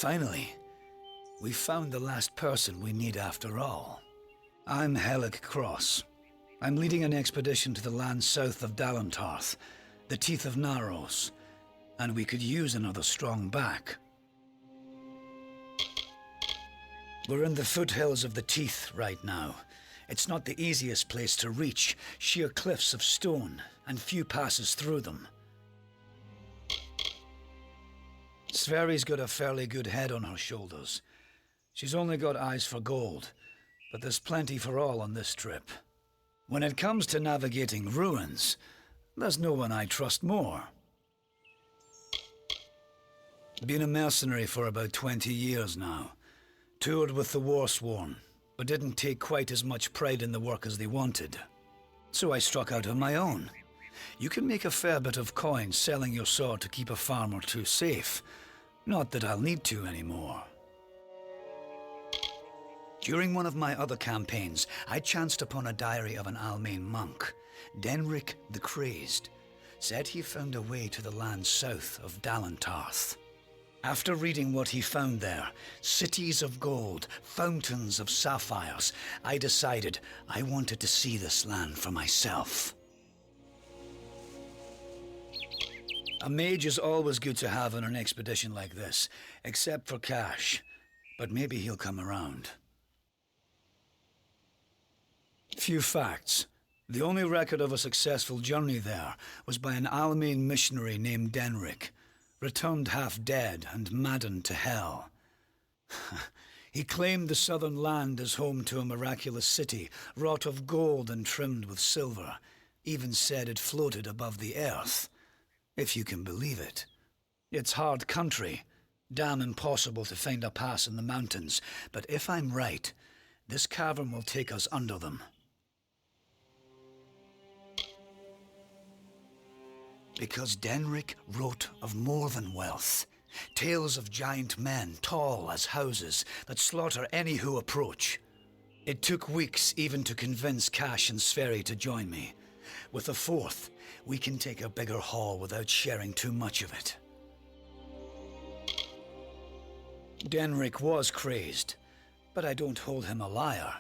Finally, we found the last person we need after all. I'm Helic Cross. I'm leading an expedition to the land south of Dalantarth, the Teeth of Naros, and we could use another strong back. We're in the foothills of the Teeth right now. It's not the easiest place to reach, sheer cliffs of stone, and few passes through them. Sverri's got a fairly good head on her shoulders. She's only got eyes for gold, but there's plenty for all on this trip. When it comes to navigating ruins, there's no one I trust more. Been a mercenary for about 20 years now. Toured with the Warsworn, but didn't take quite as much pride in the work as they wanted. So I struck out on my own. You can make a fair bit of coin selling your sword to keep a farm or two safe. Not that I'll need to anymore. During one of my other campaigns, I chanced upon a diary of an Almain monk, Denric the Crazed. Said he found a way to the land south of Dalantarth. After reading what he found there, cities of gold, fountains of sapphires, I decided I wanted to see this land for myself. A mage is always good to have on an expedition like this, except for cash. But maybe he'll come around. Few facts. The only record of a successful journey there was by an Almain missionary named Denric, returned half dead and maddened to hell. He claimed the southern land as home to a miraculous city, wrought of gold and trimmed with silver. Even said it floated above the earth. If you can believe it. It's hard country, damn impossible to find a pass in the mountains, but if I'm right, this cavern will take us under them. Because Denric wrote of more than wealth, tales of giant men, tall as houses, that slaughter any who approach. It took weeks even to convince Cash and Sverri to join me. With a fourth, we can take a bigger haul without sharing too much of it. Denric was crazed, but I don't hold him a liar.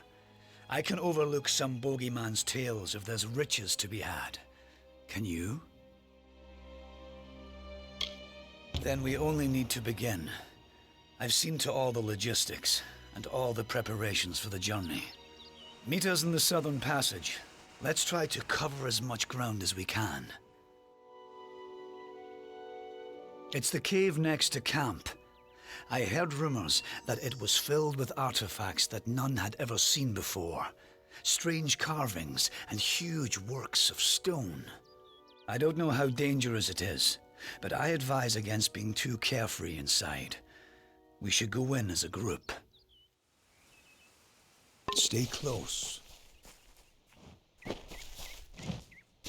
I can overlook some bogeyman's tales if there's riches to be had. Can you? Then we only need to begin. I've seen to all the logistics and all the preparations for the journey. Meet us in the Southern Passage. Let's try to cover as much ground as we can. It's the cave next to camp. I heard rumors that it was filled with artifacts that none had ever seen before. Strange carvings and huge works of stone. I don't know how dangerous it is, but I advise against being too carefree inside. We should go in as a group. Stay close.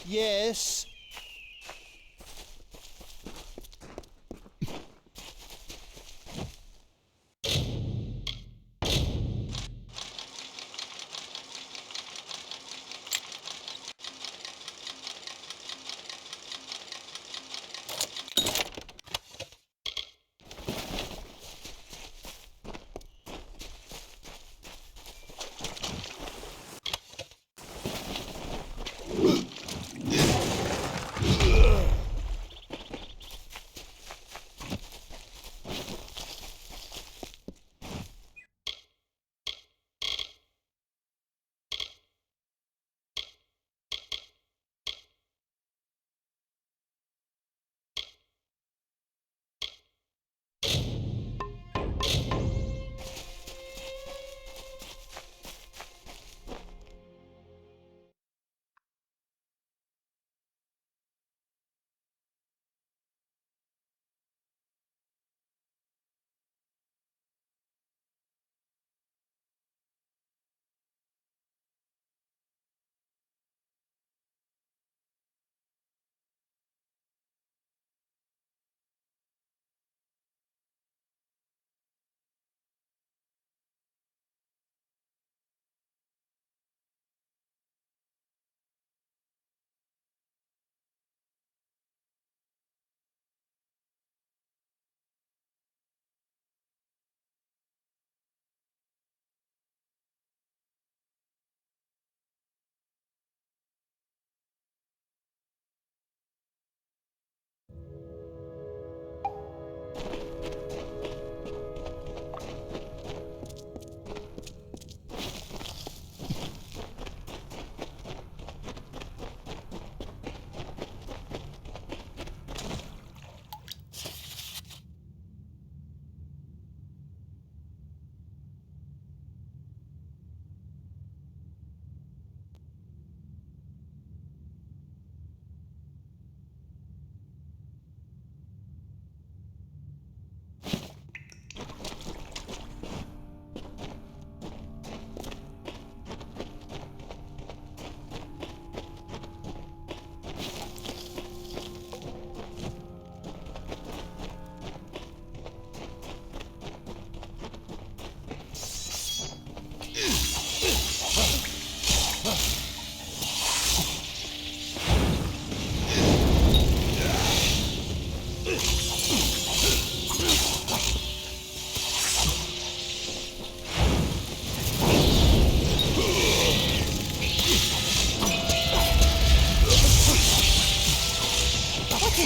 Yes.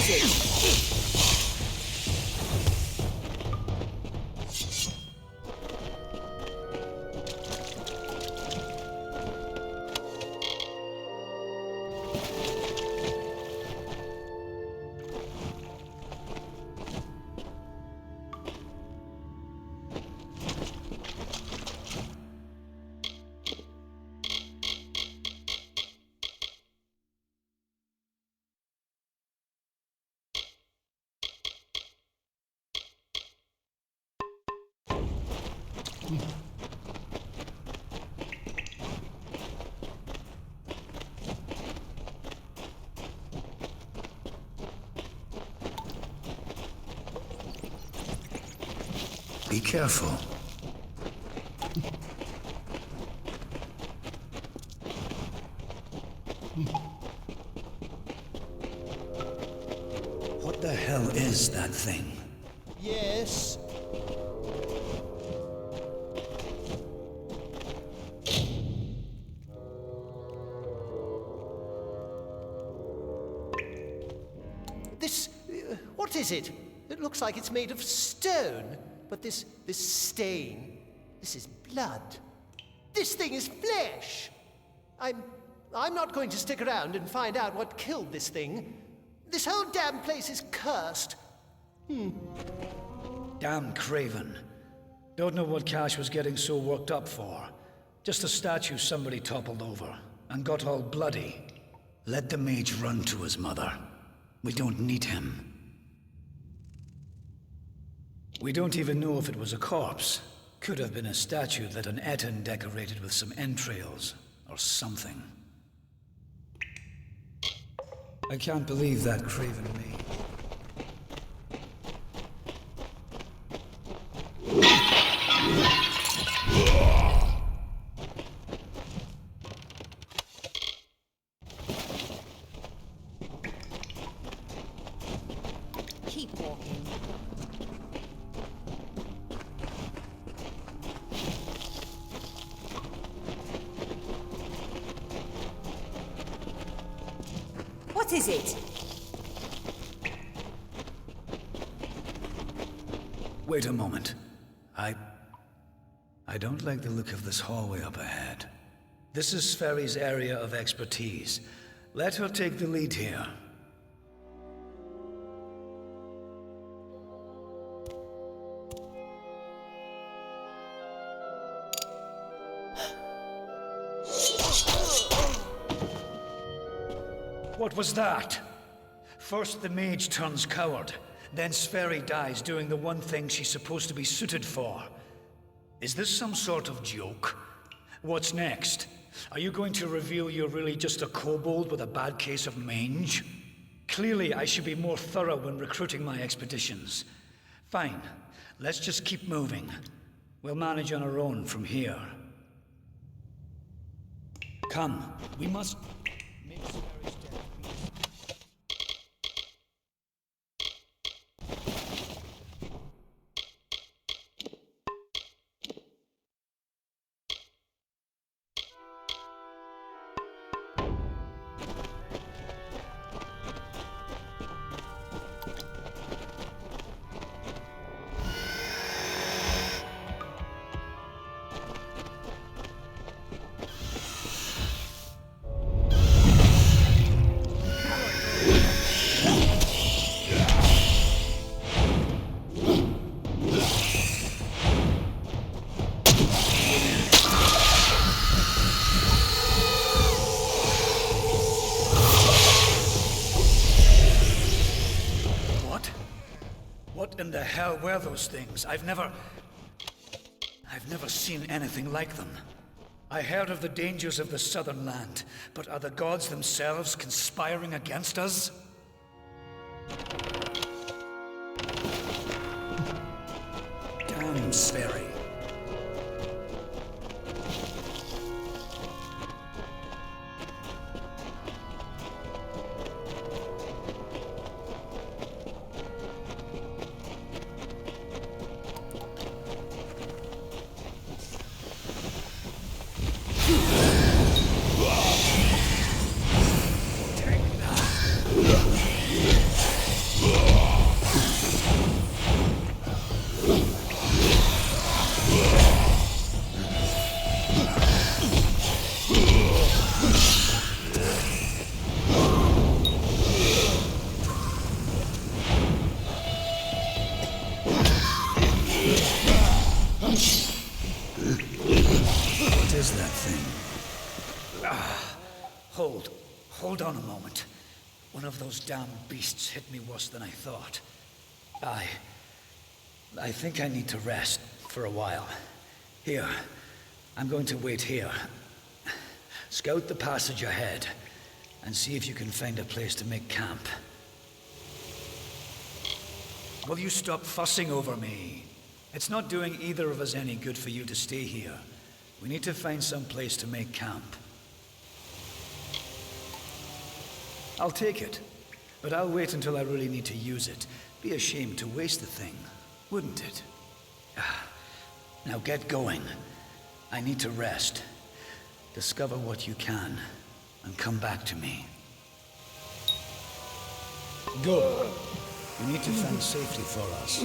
is it? Be careful. What the hell is that thing? Yes. This... what is it? It looks like it's made of stone. But this stain... this is blood. This thing is flesh! I'm not going to stick around and find out what killed this thing. This whole damn place is cursed. Damn Craven. Don't know what Cash was getting so worked up for. Just a statue somebody toppled over and got all bloody. Let the mage run to his mother. We don't need him. We don't even know if it was a corpse. Could have been a statue that an Eton decorated with some entrails or something. I can't believe that Craven made. Keep walking. What is it? Wait a moment. I don't like the look of this hallway up ahead. This is Sferry's area of expertise. Let her take the lead here. What was that? First the mage turns coward, then Sferry dies doing the one thing she's supposed to be suited for. Is this some sort of joke? What's next? Are you going to reveal you're really just a kobold with a bad case of mange? Clearly I should be more thorough when recruiting my expeditions. Fine, let's just keep moving. We'll manage on our own from here. Come, we must make Sferry's death. What in the hell were those things? I've never seen anything like them. I heard of the dangers of the southern land, but are the gods themselves conspiring against us? Damn Sferry. on a moment. One of those damn beasts hit me worse than I thought. I think I need to rest for a while. Here, I'm going to wait here. Scout the passage ahead, and see if you can find a place to make camp. Will you stop fussing over me? It's not doing either of us any good for you to stay here. We need to find some place to make camp. I'll take it, but I'll wait until I really need to use it. Be ashamed to waste the thing, wouldn't it? Now get going. I need to rest. Discover what you can, and come back to me. Go. We need to find safety for us.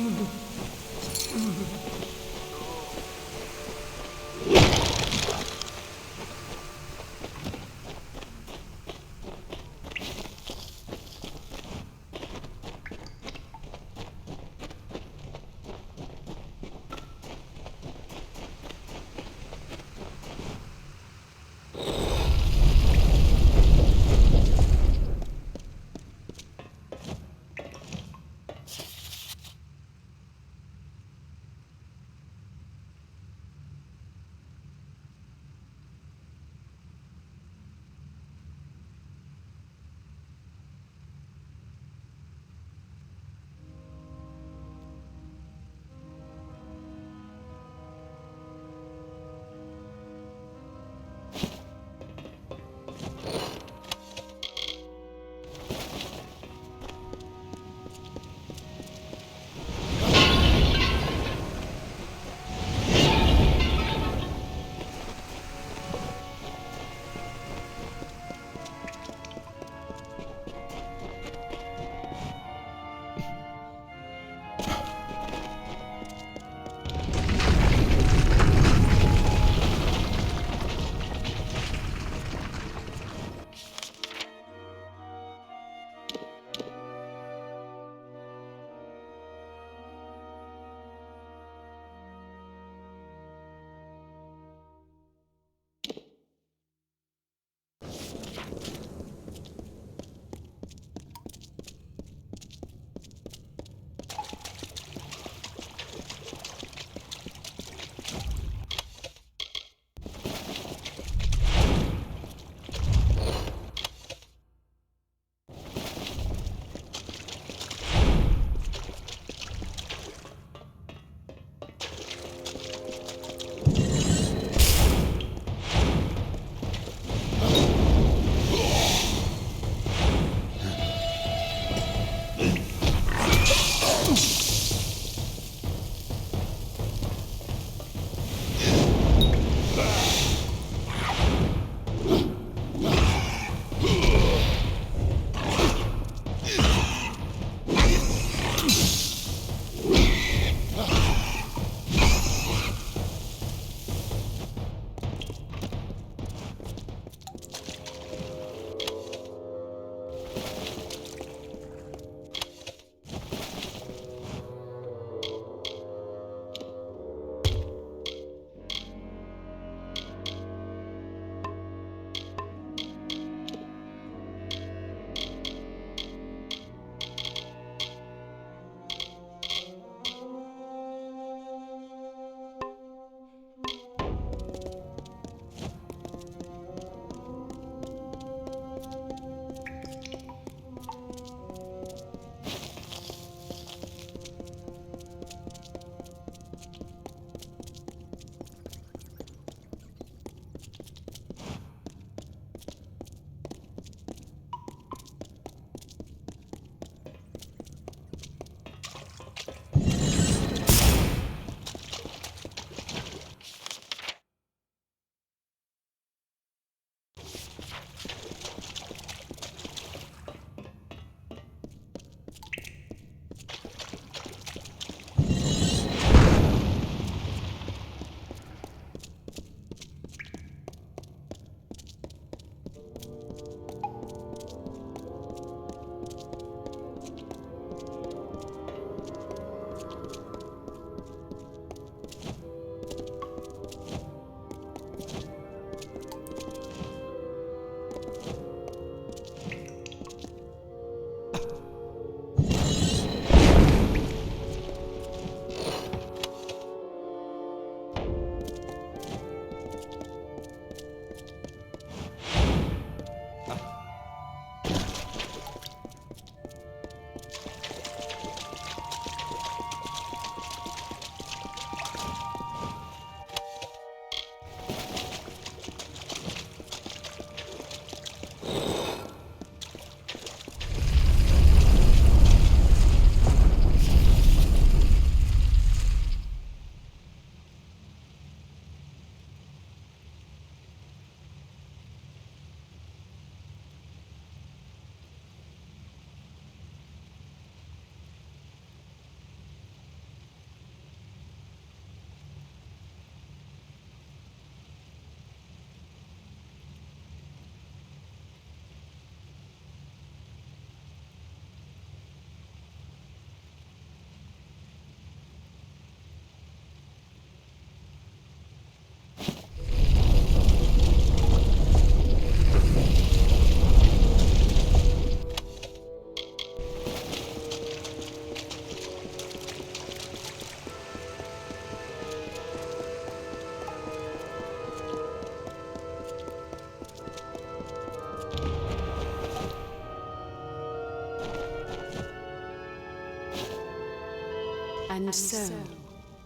And so,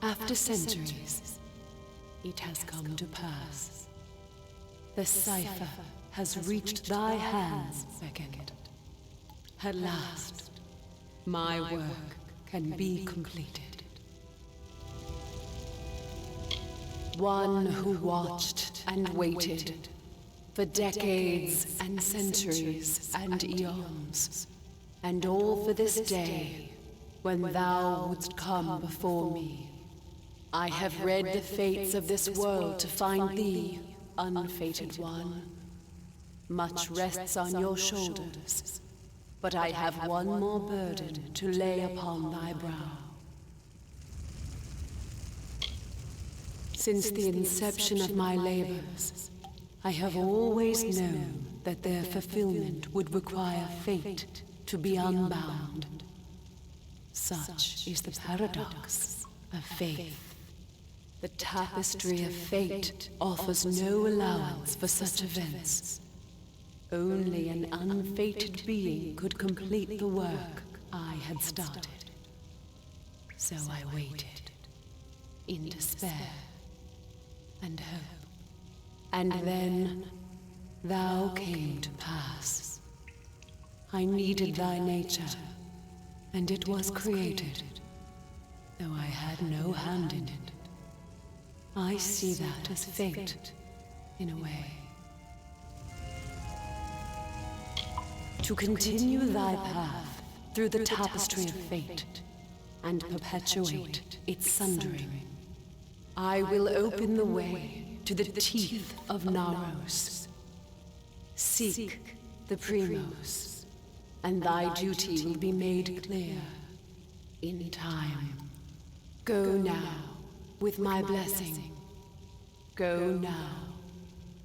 after centuries, it has come to pass. The cipher has reached thy hands, Beckett. At last, my work can be completed. One who watched and waited for decades and centuries and eons, and all for this day when thou wouldst come before me. I have read the fates of this world to find thee, unfated one. Much rests on your shoulders, but I have one more burden to lay upon thy brow. Since the inception of my labors, I have always known that their fulfillment would require fate to be unbound. Such is the paradox of faith. The tapestry of fate offers no allowance for such events. Only an unfated being could complete the work I had started. So I waited, in despair and hope. And then thou came to pass. I needed thy nature, and it was created, though I had no hand in it. I see that as fate, in a way. To continue thy path through the tapestry of fate and perpetuate its sundering, I will open the way to the teeth of Naros. Seek the Primos, and thy duty will be made clear in time. Go now with my blessing. Go now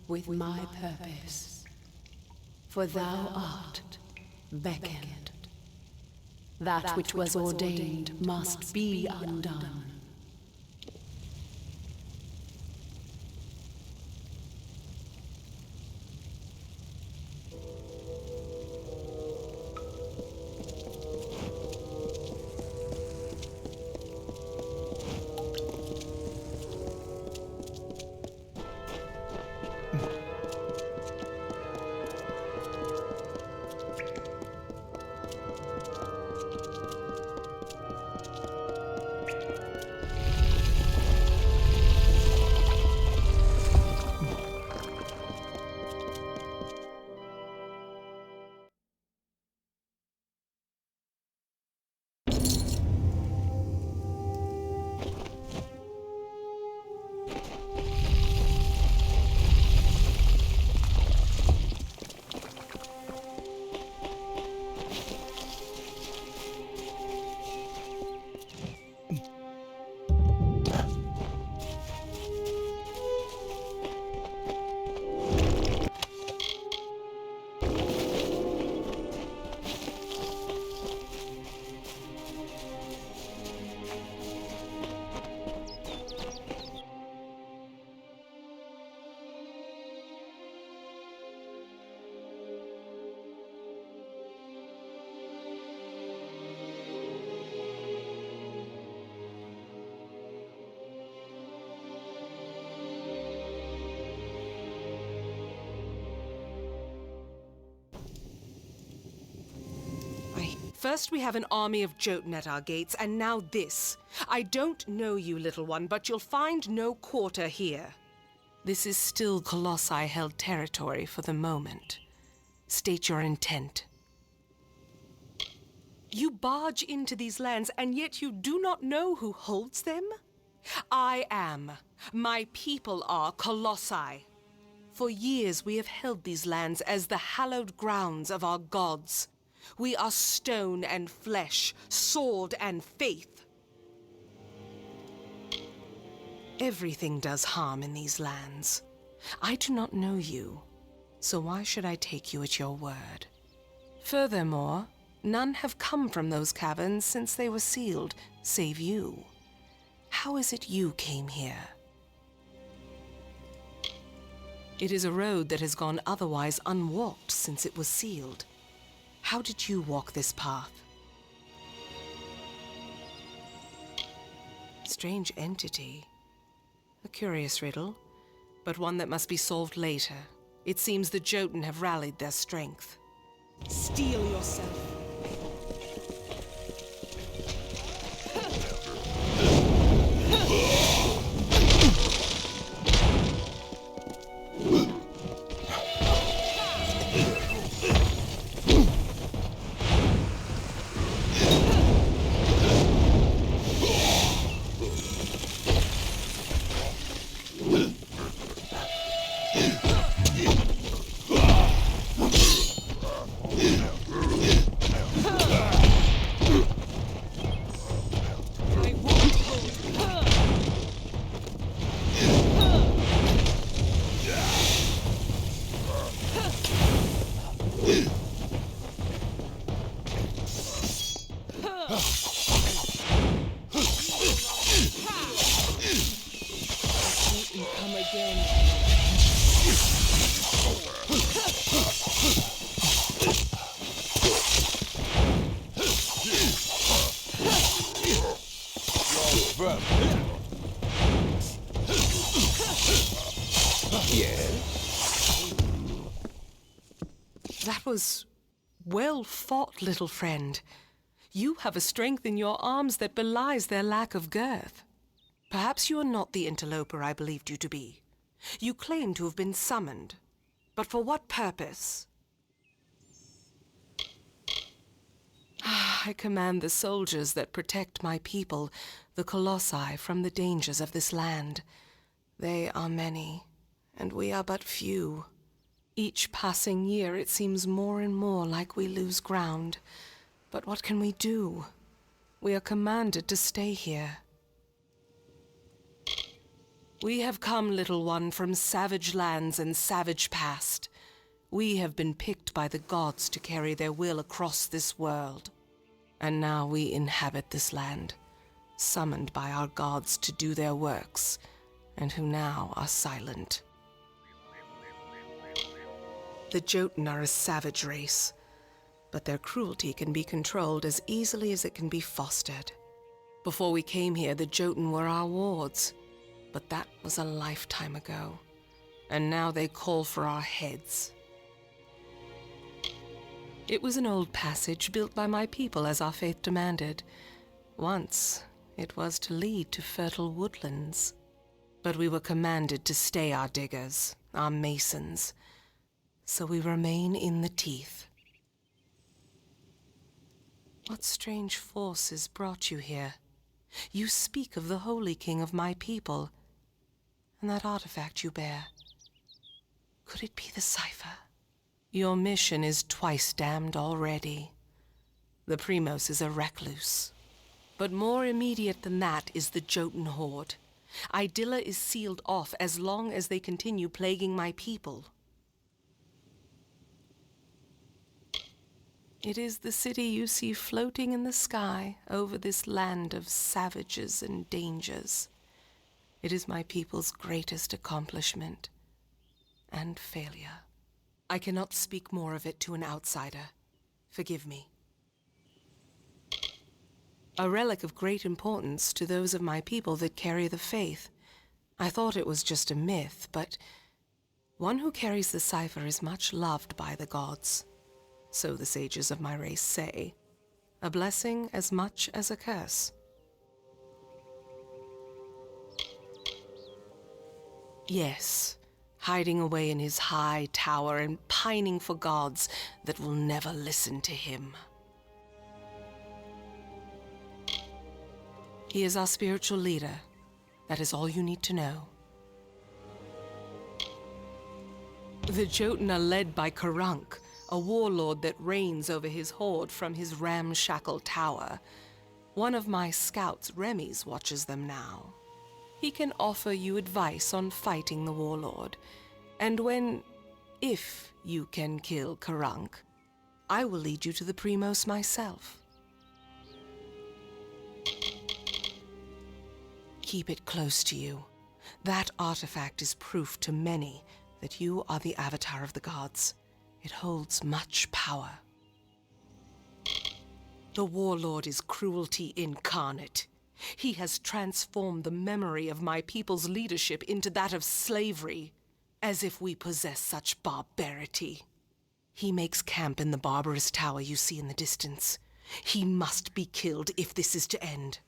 with my purpose. For thou art beckoned. That which was ordained must be undone. First we have an army of Jotun at our gates, and now this. I don't know you, little one, but you'll find no quarter here. This is still Colossi-held territory for the moment. State your intent. You barge into these lands, and yet you do not know who holds them? I am. My people are Colossi. For years we have held these lands as the hallowed grounds of our gods. We are stone and flesh, sword and faith. Everything does harm in these lands. I do not know you, so why should I take you at your word? Furthermore, none have come from those caverns since they were sealed, save you. How is it you came here? It is a road that has gone otherwise unwalked since it was sealed. How did you walk this path? strange entity. A curious riddle, but one that must be solved later. It seems the Jotun have rallied their strength. Steel yourself. Come again. That was well fought, little friend. You have a strength in your arms that belies their lack of girth. Perhaps you are not the interloper I believed you to be. You claim to have been summoned. But for what purpose? I command the soldiers that protect my people, the Colossi, from the dangers of this land. They are many, and we are but few. Each passing year it seems more and more like we lose ground. But what can we do? We are commanded to stay here. We have come, little one, from savage lands and savage past. We have been picked by the gods to carry their will across this world. And now we inhabit this land, summoned by our gods to do their works, and who now are silent. The Jotun are a savage race, but their cruelty can be controlled as easily as it can be fostered. Before we came here, the Jotun were our wards, but that was a lifetime ago, and now they call for our heads. It was an old passage built by my people as our faith demanded. Once, it was to lead to fertile woodlands. But we were commanded to stay our diggers, our masons, so we remain in the teeth. What strange forces brought you here? You speak of the Holy King of my people, and that artifact you bear. Could it be the cipher? Your mission is twice damned already. The Primos is a recluse. But more immediate than that is the Jotun horde. Idilla is sealed off as long as they continue plaguing my people. It is the city you see floating in the sky over this land of savages and dangers. It is my people's greatest accomplishment and failure. I cannot speak more of it to an outsider. Forgive me. A relic of great importance to those of my people that carry the faith. I thought it was just a myth, but one who carries the cipher is much loved by the gods. So the sages of my race say. A blessing as much as a curse. Yes, hiding away in his high tower and pining for gods that will never listen to him. He is our spiritual leader. That is all you need to know. The Jotun are led by Karunk, a warlord that reigns over his horde from his ramshackle tower. One of my scouts, Remy's, watches them now. He can offer you advice on fighting the warlord, and if you can kill Karunk, I will lead you to the Primos myself. Keep it close to you. That artifact is proof to many that you are the avatar of the gods. It holds much power. The warlord is cruelty incarnate. He has transformed the memory of my people's leadership into that of slavery, as if we possess such barbarity. He makes camp in the barbarous tower you see in the distance. He must be killed if this is to end.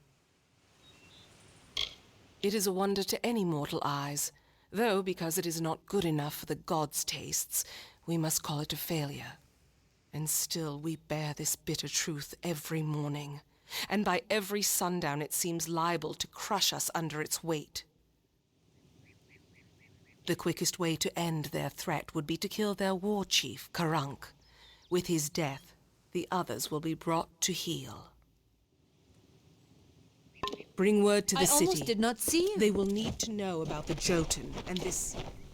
It is a wonder to any mortal eyes, though because it is not good enough for the gods' tastes, we must call it a failure. And still we bear this bitter truth every morning, and by every sundown it seems liable to crush us under its weight. The quickest way to end their threat would be to kill their war chief, Karank. With his death, the others will be brought to heel. Bring word to the city. I almost did not see you. They will need to know about the Jotun and this interloper.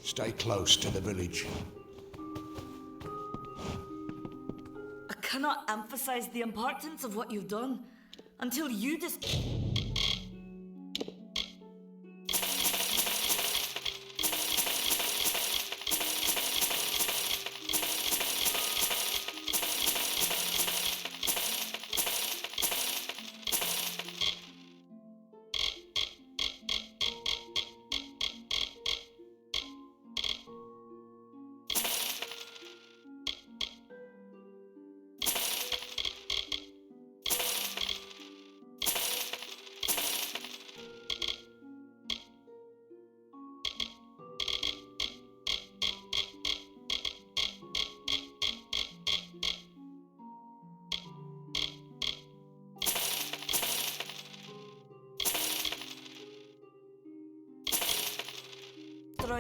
Stay close to the village. I cannot emphasize the importance of what you've done until you destroyed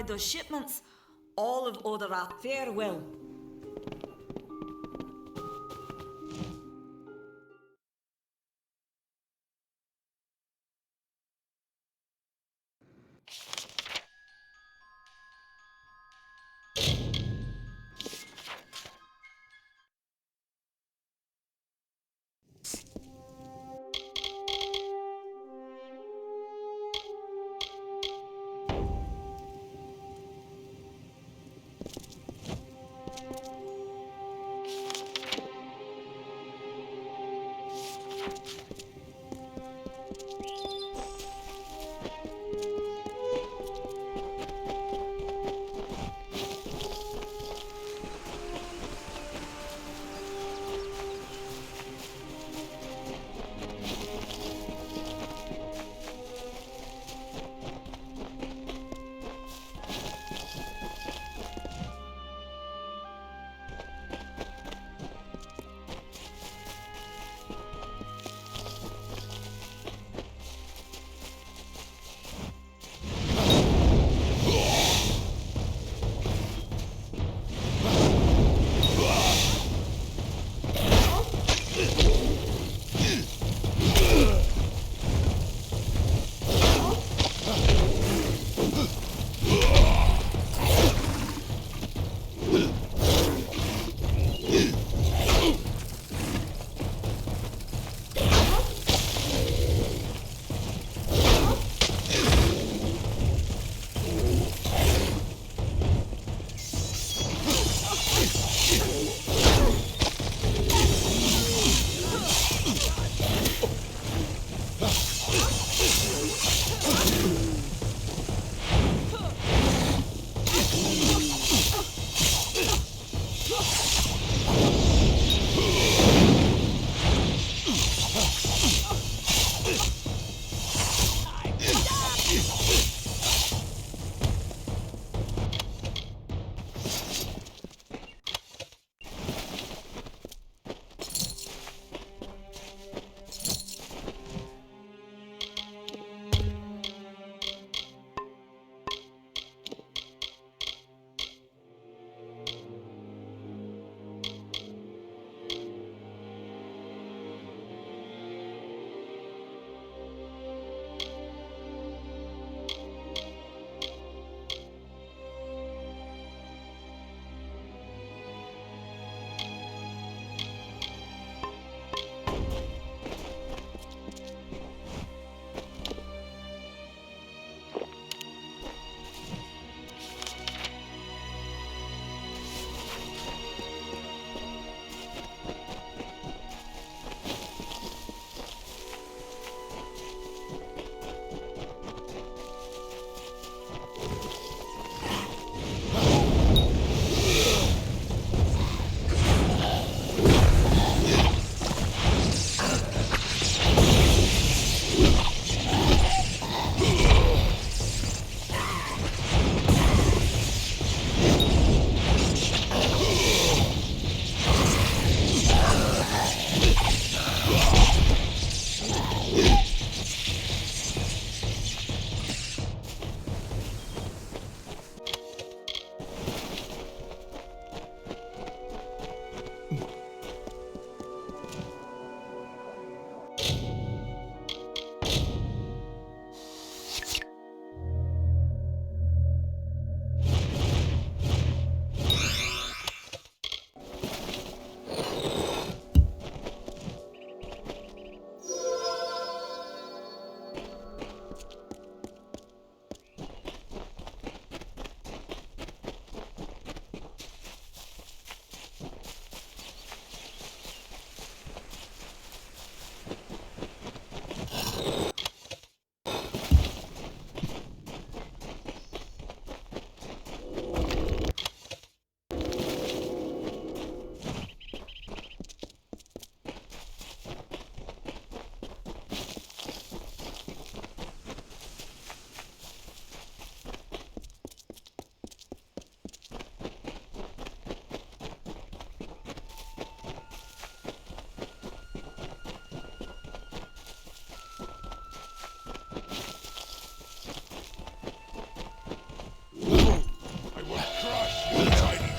those shipments, all of Odera, farewell. I will crush your tiny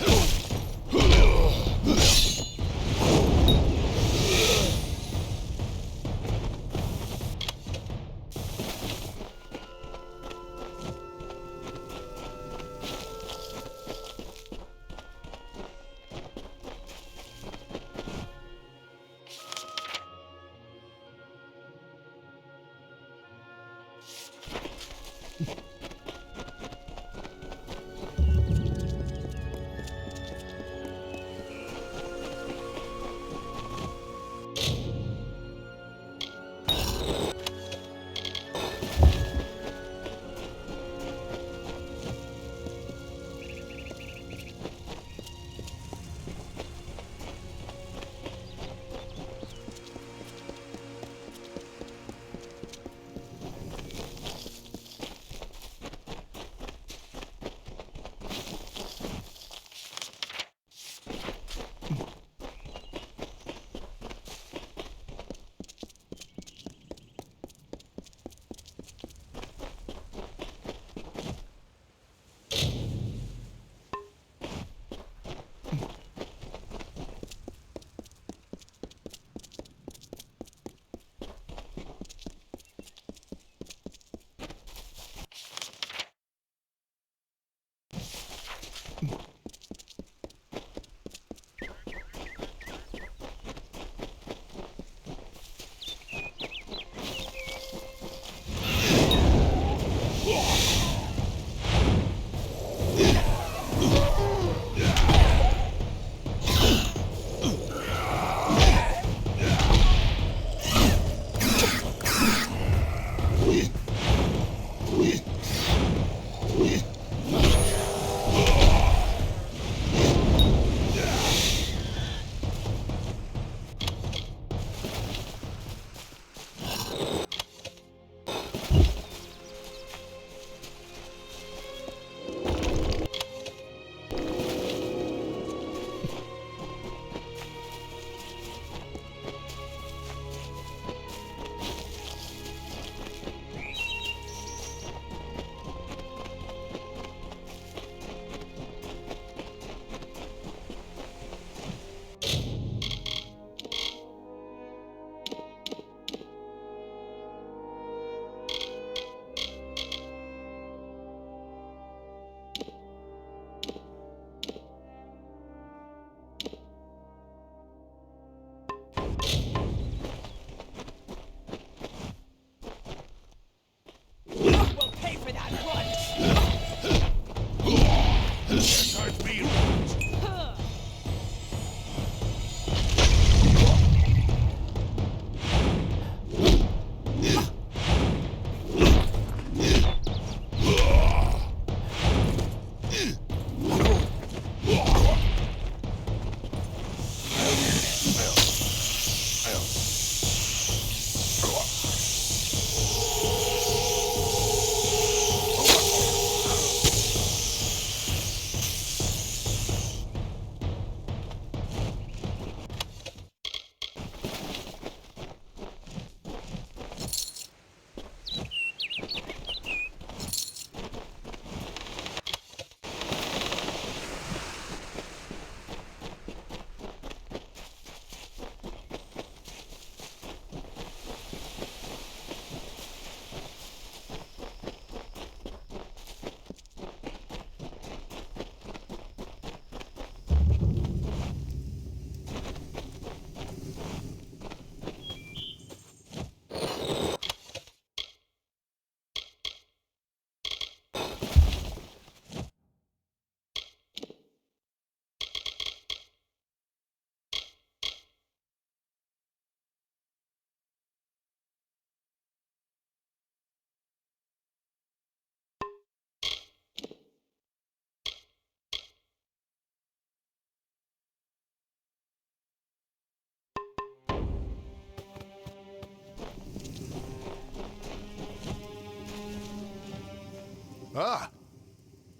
Ah,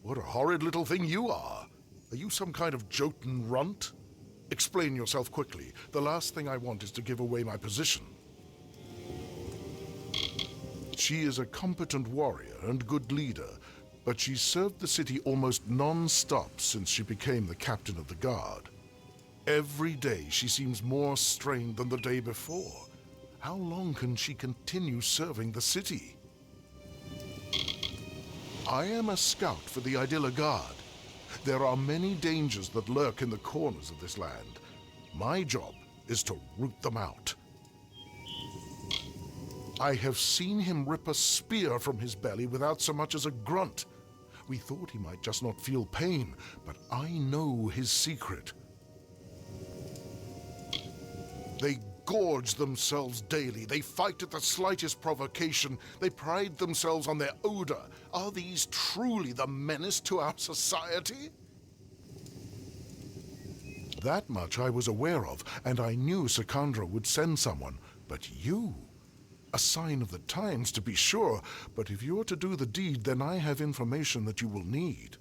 what a horrid little thing you are. Are you some kind of Jotun runt? Explain yourself quickly. The last thing I want is to give away my position. She is a competent warrior and good leader, but she's served the city almost non-stop since she became the captain of the guard. Every day she seems more strained than the day before. How long can she continue serving the city? I am a scout for the Idilla Guard. There are many dangers that lurk in the corners of this land. My job is to root them out. I have seen him rip a spear from his belly without so much as a grunt. We thought he might just not feel pain, but I know his secret. They gorge themselves daily. They fight at the slightest provocation. They pride themselves on their odor. Are these truly the menace to our society? That much I was aware of, and I knew Sikandra would send someone. But you? A sign of the times, to be sure, but if you're to do the deed, then I have information that you will need.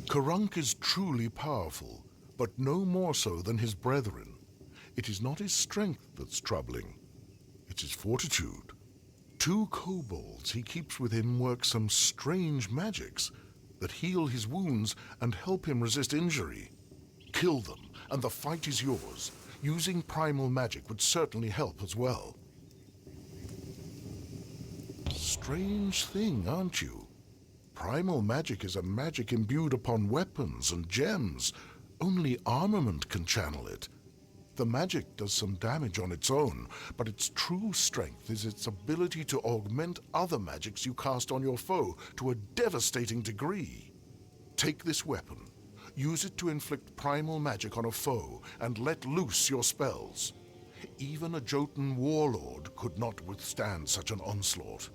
Karunk is truly powerful, but no more so than his brethren. It is not his strength that's troubling. It's his fortitude. 2 kobolds he keeps with him work some strange magics that heal his wounds and help him resist injury. Kill them, and the fight is yours. Using primal magic would certainly help as well. Strange thing, aren't you? Primal magic is a magic imbued upon weapons and gems. Only armament can channel it. The magic does some damage on its own, but its true strength is its ability to augment other magics you cast on your foe to a devastating degree. Take this weapon. Use it to inflict primal magic on a foe and let loose your spells. Even a Jotun warlord could not withstand such an onslaught.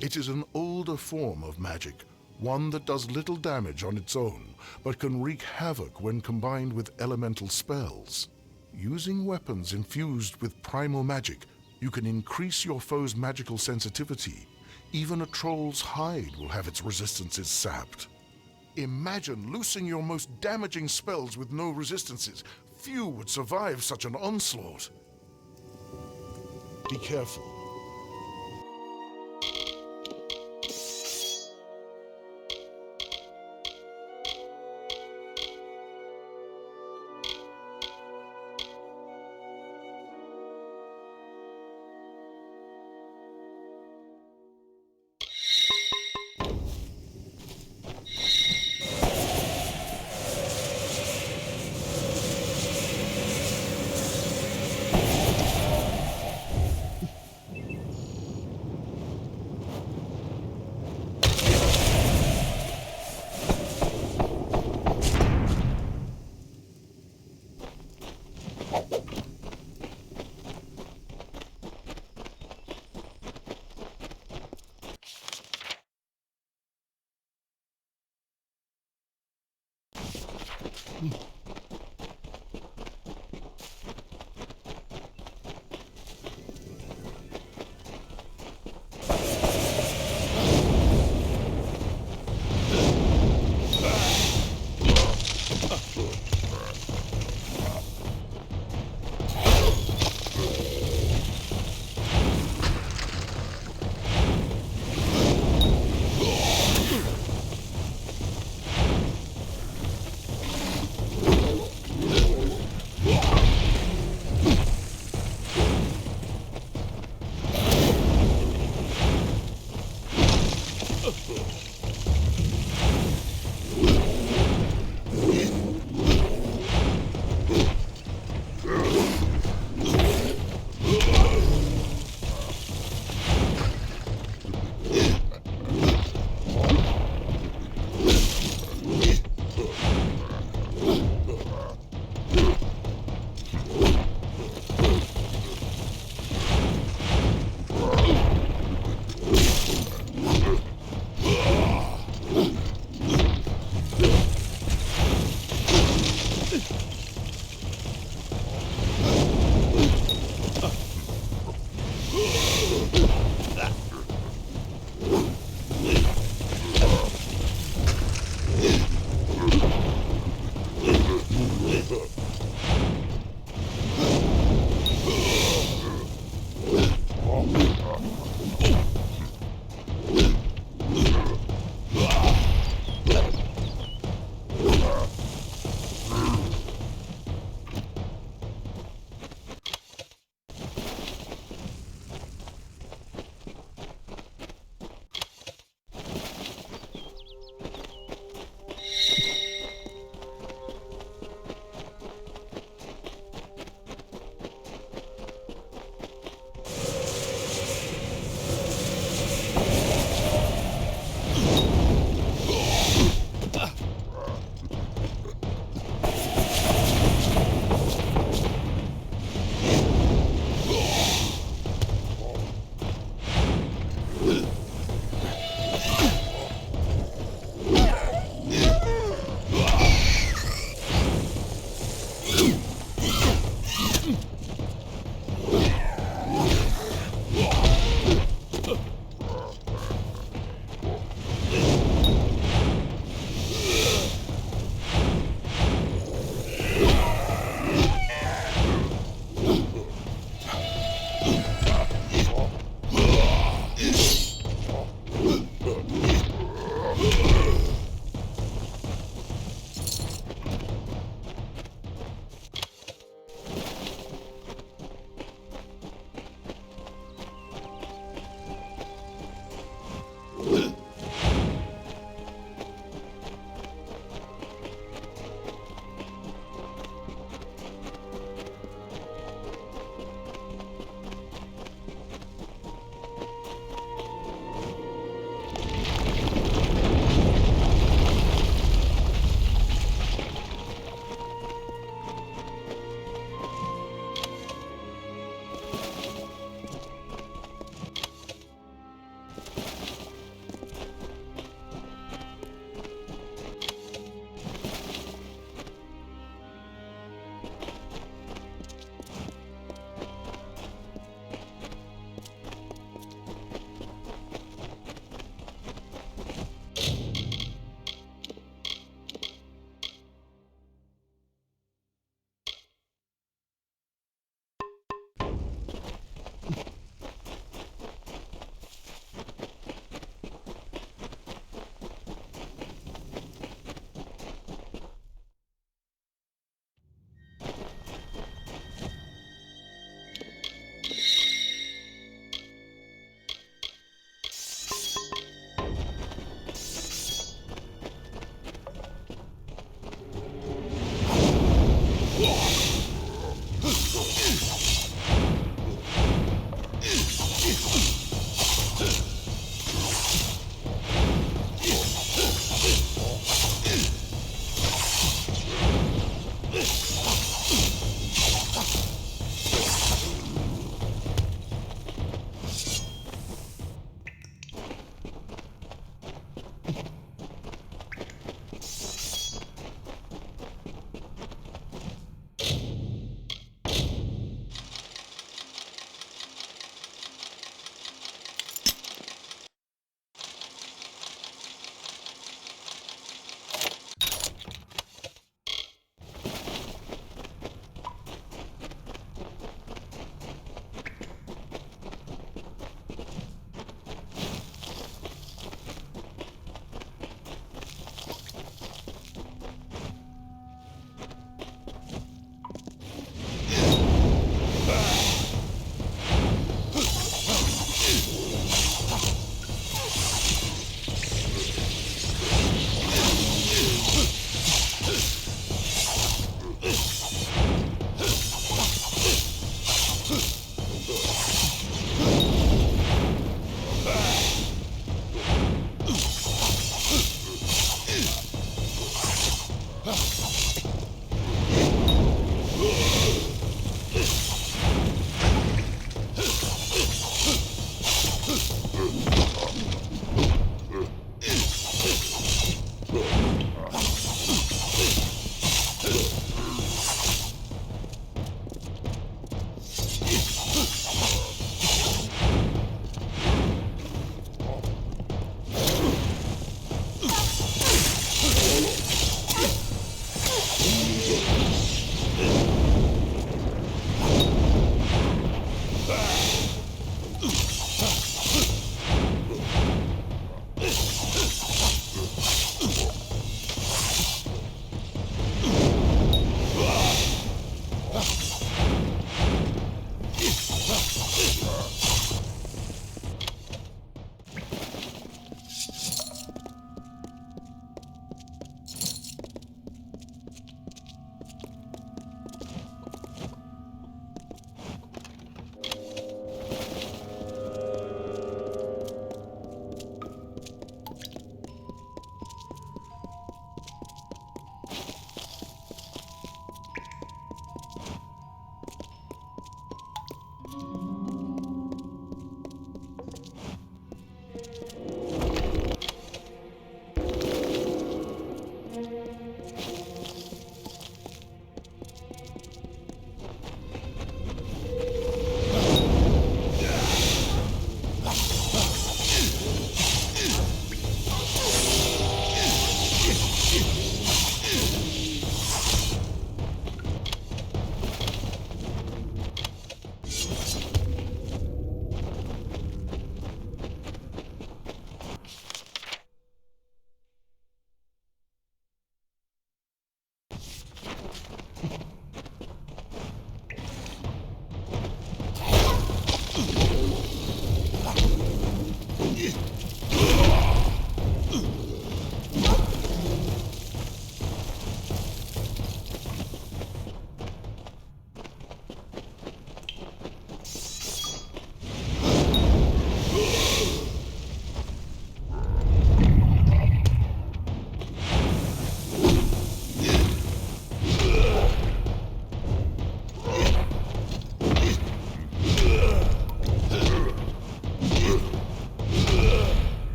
It is an older form of magic, one that does little damage on its own, but can wreak havoc when combined with elemental spells. Using weapons infused with primal magic, you can increase your foe's magical sensitivity. Even a troll's hide will have its resistances sapped. Imagine loosing your most damaging spells with no resistances. Few would survive such an onslaught. Be careful.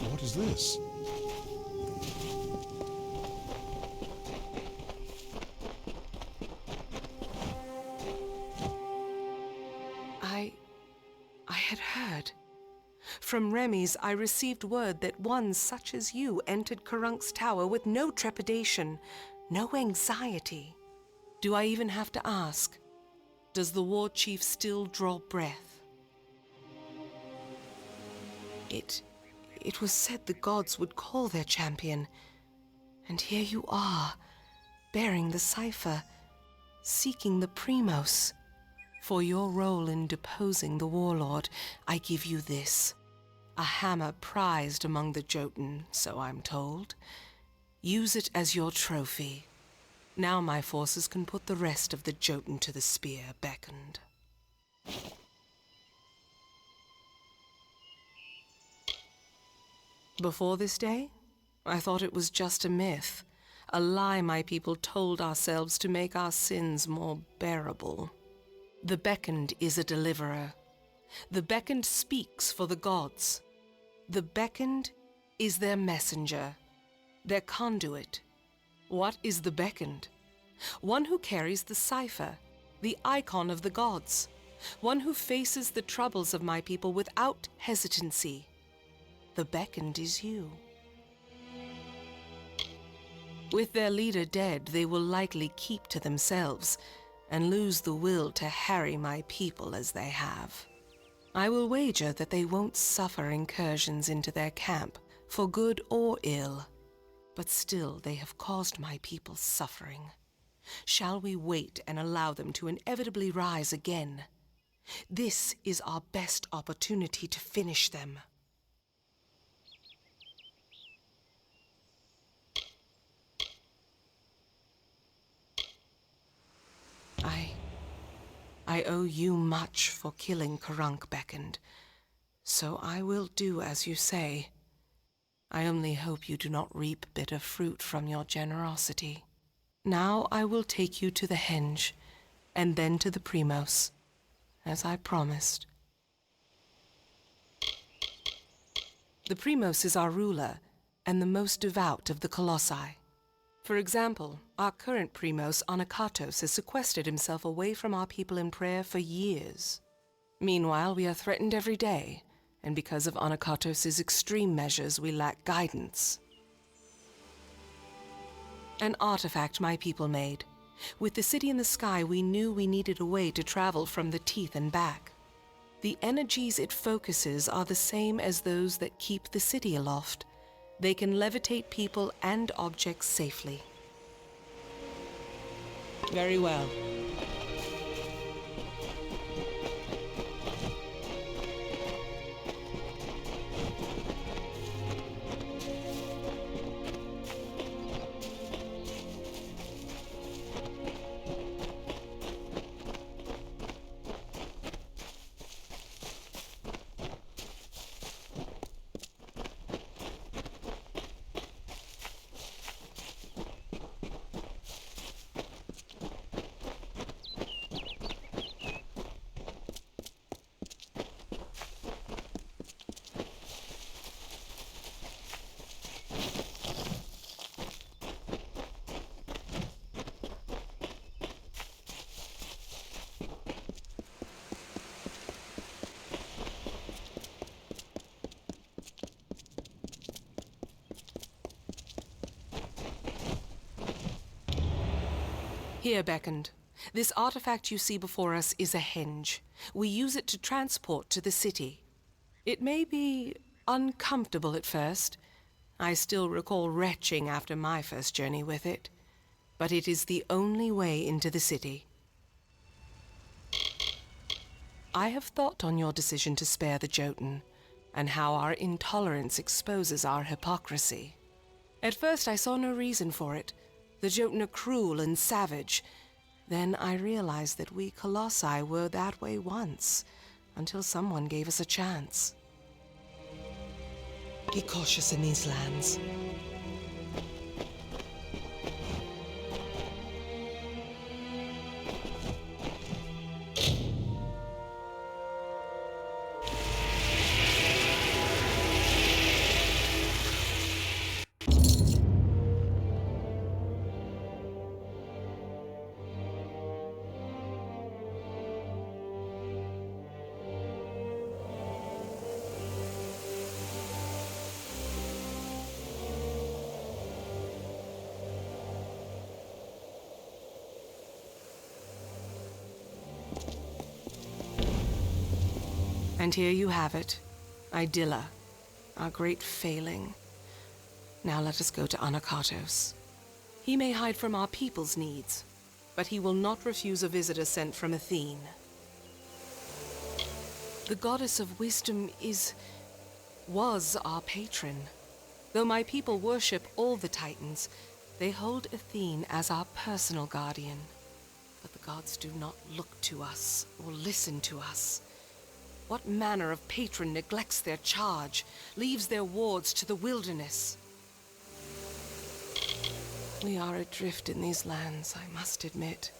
What is this? I had heard. From Remy's, I received word that one such as you entered Karunk's tower with no trepidation, no anxiety. Do I even have to ask? Does the war chief still draw breath? It was said the gods would call their champion, and here you are, bearing the cipher, seeking the Primos. For your role in deposing the warlord, I give you this. A hammer prized among the Jotun, so I'm told. Use it as your trophy. Now my forces can put the rest of the Jotun to the spear beckoned. Before this day, I thought it was just a myth, a lie my people told ourselves to make our sins more bearable. The beckoned is a deliverer. The beckoned speaks for the gods. The beckoned is their messenger, their conduit. What is the beckoned? One who carries the cipher, the icon of the gods. One who faces the troubles of my people without hesitancy. The beckoned is you. With their leader dead, they will likely keep to themselves and lose the will to harry my people as they have. I will wager that they won't suffer incursions into their camp, for good or ill. But still they have caused my people suffering. Shall we wait and allow them to inevitably rise again? This is our best opportunity to finish them. I owe you much for killing Karunk beckoned, so I will do as you say. I only hope you do not reap bitter fruit from your generosity. Now I will take you to the henge, and then to the Primos, as I promised. The Primos is our ruler, and the most devout of the Colossi. For example, our current Primos, Anakatos, has sequestered himself away from our people in prayer for years. Meanwhile, we are threatened every day, and because of Anakatos' extreme measures, we lack guidance. An artifact my people made. With the city in the sky, we knew we needed a way to travel from the teeth and back. The energies it focuses are the same as those that keep the city aloft. They can levitate people and objects safely. Very well. Here, beckoned. This artifact you see before us is a henge. We use it to transport to the city. It may be uncomfortable at first. I still recall retching after my first journey with it. But it is the only way into the city. I have thought on your decision to spare the Jotun, and how our intolerance exposes our hypocrisy. At first I saw no reason for it. The Jotun are cruel and savage. Then I realized that we Colossi were that way once, until someone gave us a chance. Be cautious in these lands. And here you have it, Idylla, our great failing. Now let us go to Anakatos. He may hide from our people's needs, but he will not refuse a visitor sent from Athene. The goddess of wisdom was our patron. Though my people worship all the Titans, they hold Athene as our personal guardian. But the gods do not look to us or listen to us. What manner of patron neglects their charge, leaves their wards to the wilderness? We are adrift in these lands, I must admit.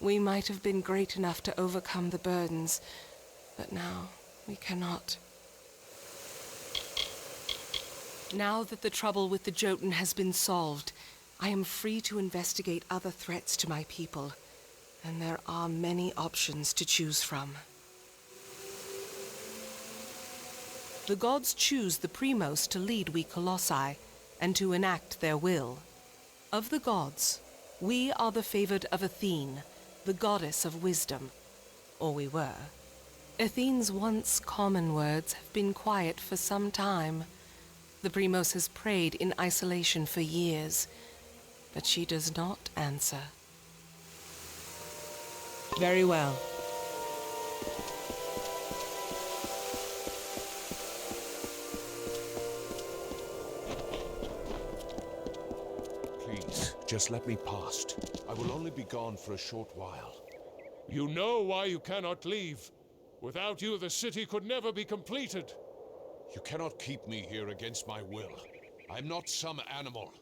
We might have been great enough to overcome the burdens, but now we cannot. Now that the trouble with the Jotun has been solved, I am free to investigate other threats to my people, and there are many options to choose from. The gods choose the Primos to lead we Colossi, and to enact their will. Of the gods, we are the favored of Athene, the goddess of wisdom. Or we were. Athene's once common words have been quiet for some time. The Primos has prayed in isolation for years, but she does not answer. Very well. Please, just let me past. I will only be gone for a short while. You know why you cannot leave. Without you, the city could never be completed. You cannot keep me here against my will. I'm not some animal.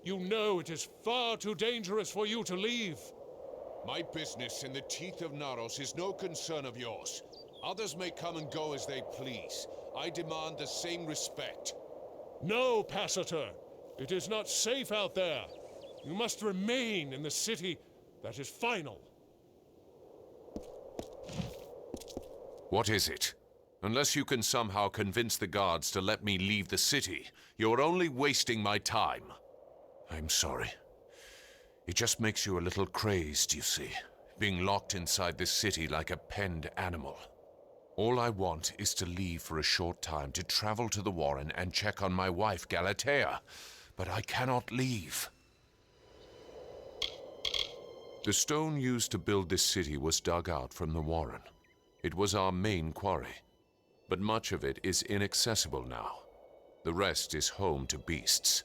You know it is far too dangerous for you to leave. My business in the teeth of Naros is no concern of yours. Others may come and go as they please. I demand the same respect. No, Passator. It is not safe out there. You must remain in the city. That is final. What is it? Unless you can somehow convince the guards to let me leave the city, you're only wasting my time. I'm sorry. It just makes you a little crazed, you see, being locked inside this city like a penned animal. All I want is to leave for a short time to travel to the Warren and check on my wife, Galatea. But I cannot leave. The stone used to build this city was dug out from the Warren. It was our main quarry, but much of it is inaccessible now. The rest is home to beasts.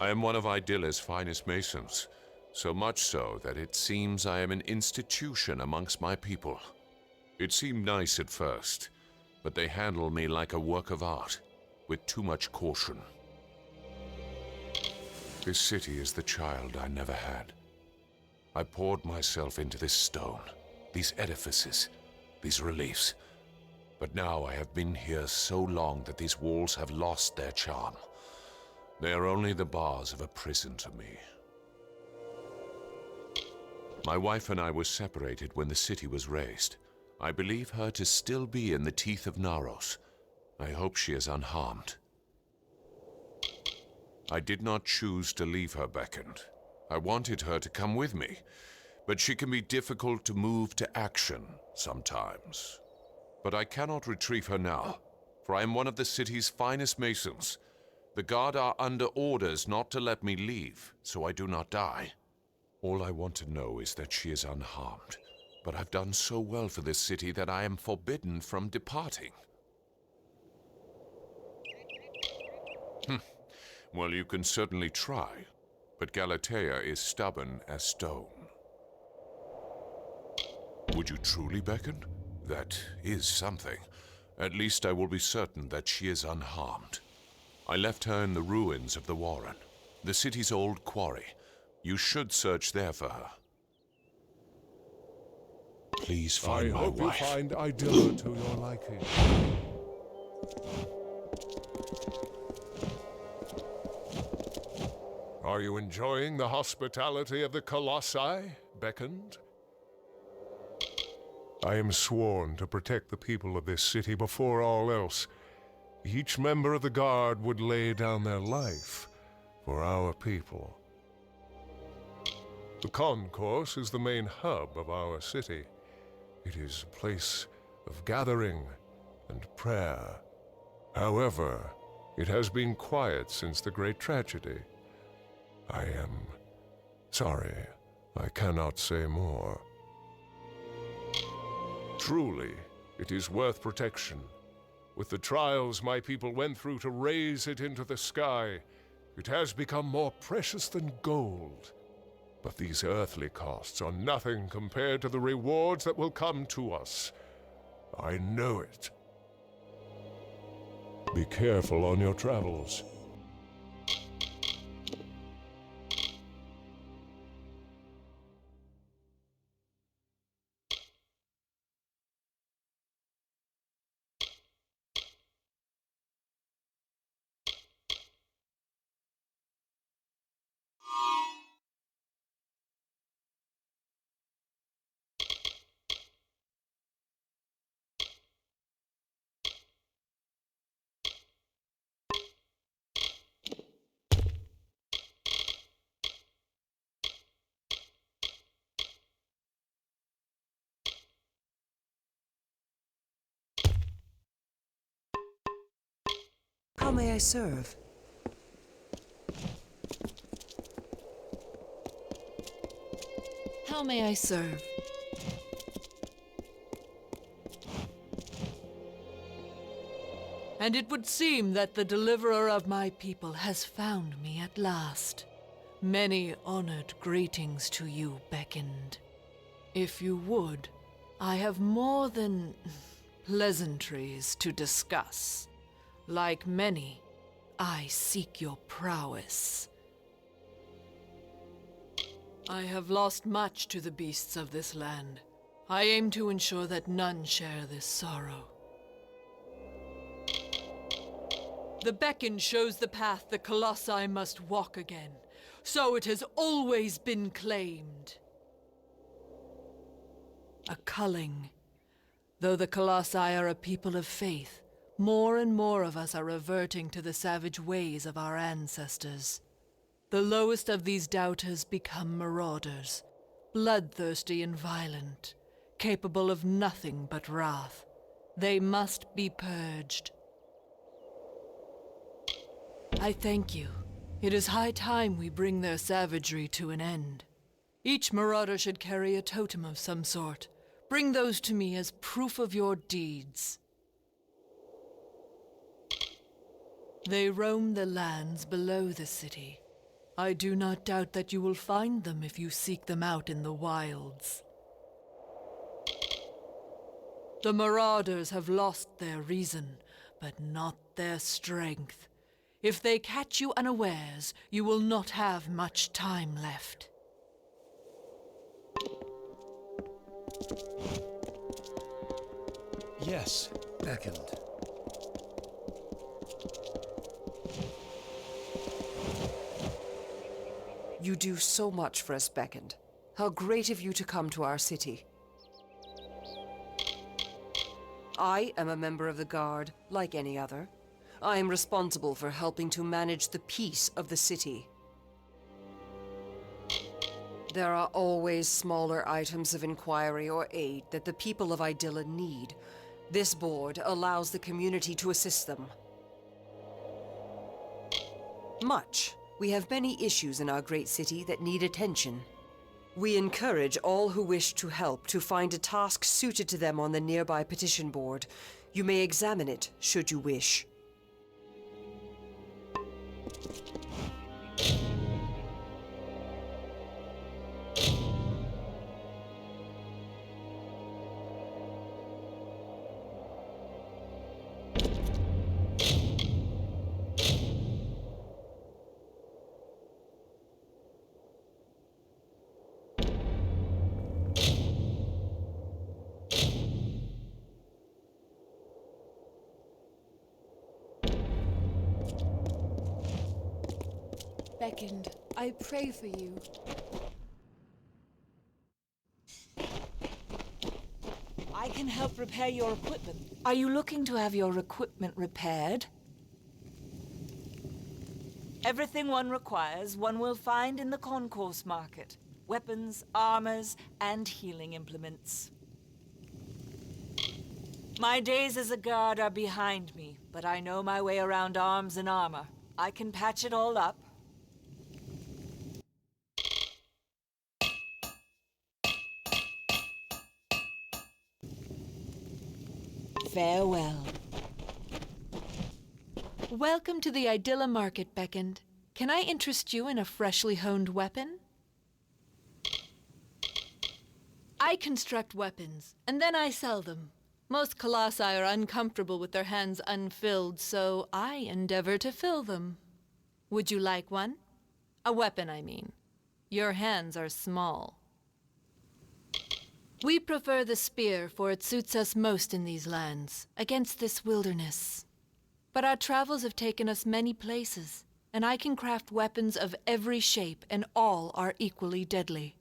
I am one of Idylla's finest masons, so much so that it seems I am an institution amongst my people. It seemed nice at first, but they handle me like a work of art, with too much caution. This city is the child I never had. I poured myself into this stone, these edifices, these reliefs. But now I have been here so long that these walls have lost their charm. They are only the bars of a prison to me. My wife and I were separated when the city was razed. I believe her to still be in the teeth of Naros. I hope she is unharmed. I did not choose to leave her beckoned. I wanted her to come with me, but she can be difficult to move to action sometimes. But I cannot retrieve her now, for I am one of the city's finest masons. The guard are under orders not to let me leave, so I do not die. All I want to know is that she is unharmed, but I've done so well for this city that I am forbidden from departing. Well, you can certainly try, but Galatea is stubborn as stone. Would you truly beckon? That is something. At least I will be certain that she is unharmed. I left her in the ruins of the Warren, the city's old quarry. You should search there for her. Please find my wife. I hope you find Idylla to your liking. Are you enjoying the hospitality of the Colossi, beckoned? I am sworn to protect the people of this city before all else. Each member of the Guard would lay down their life for our people. The concourse is the main hub of our city. It is a place of gathering and prayer. However, it has been quiet since the great tragedy. I am sorry, I cannot say more. Truly, it is worth protection. With the trials my people went through to raise it into the sky, it has become more precious than gold. But these earthly costs are nothing compared to the rewards that will come to us. I know it. Be careful on your travels. How may I serve? How may I serve? And it would seem that the deliverer of my people has found me at last. Many honored greetings to you, beckoned. If you would, I have more than pleasantries to discuss. Like many, I seek your prowess. I have lost much to the beasts of this land. I aim to ensure that none share this sorrow. The beacon shows the path the Colossi must walk again. So it has always been claimed. A culling. Though the Colossi are a people of faith, more and more of us are reverting to the savage ways of our ancestors. The lowest of these doubters become marauders, bloodthirsty and violent, capable of nothing but wrath. They must be purged. I thank you. It is high time we bring their savagery to an end. Each marauder should carry a totem of some sort. Bring those to me as proof of your deeds. They roam the lands below the city. I do not doubt that you will find them if you seek them out in the wilds. The marauders have lost their reason, but not their strength. If they catch you unawares, you will not have much time left. Yes, beckoned. You do so much for us, beckoned. How great of you to come to our city. I am a member of the Guard, like any other. I am responsible for helping to manage the peace of the city. There are always smaller items of inquiry or aid that the people of Idylla need. This board allows the community to assist them. Much. We have many issues in our great city that need attention. We encourage all who wish to help to find a task suited to them on the nearby petition board. You may examine it, should you wish. Beckoned, I pray for you. I can help repair your equipment. Are you looking to have your equipment repaired? Everything one requires, one will find in the concourse market. Weapons, armors, and healing implements. My days as a guard are behind me, but I know my way around arms and armor. I can patch it all up. Farewell. Welcome to the Idylla Market, Beckoned. Can I interest you in a freshly honed weapon? I construct weapons, and then I sell them. Most colossi are uncomfortable with their hands unfilled, so I endeavor to fill them. Would you like one? A weapon, I mean. Your hands are small. We prefer the spear, for it suits us most in these lands, against this wilderness. But our travels have taken us many places, and I can craft weapons of every shape, and all are equally deadly.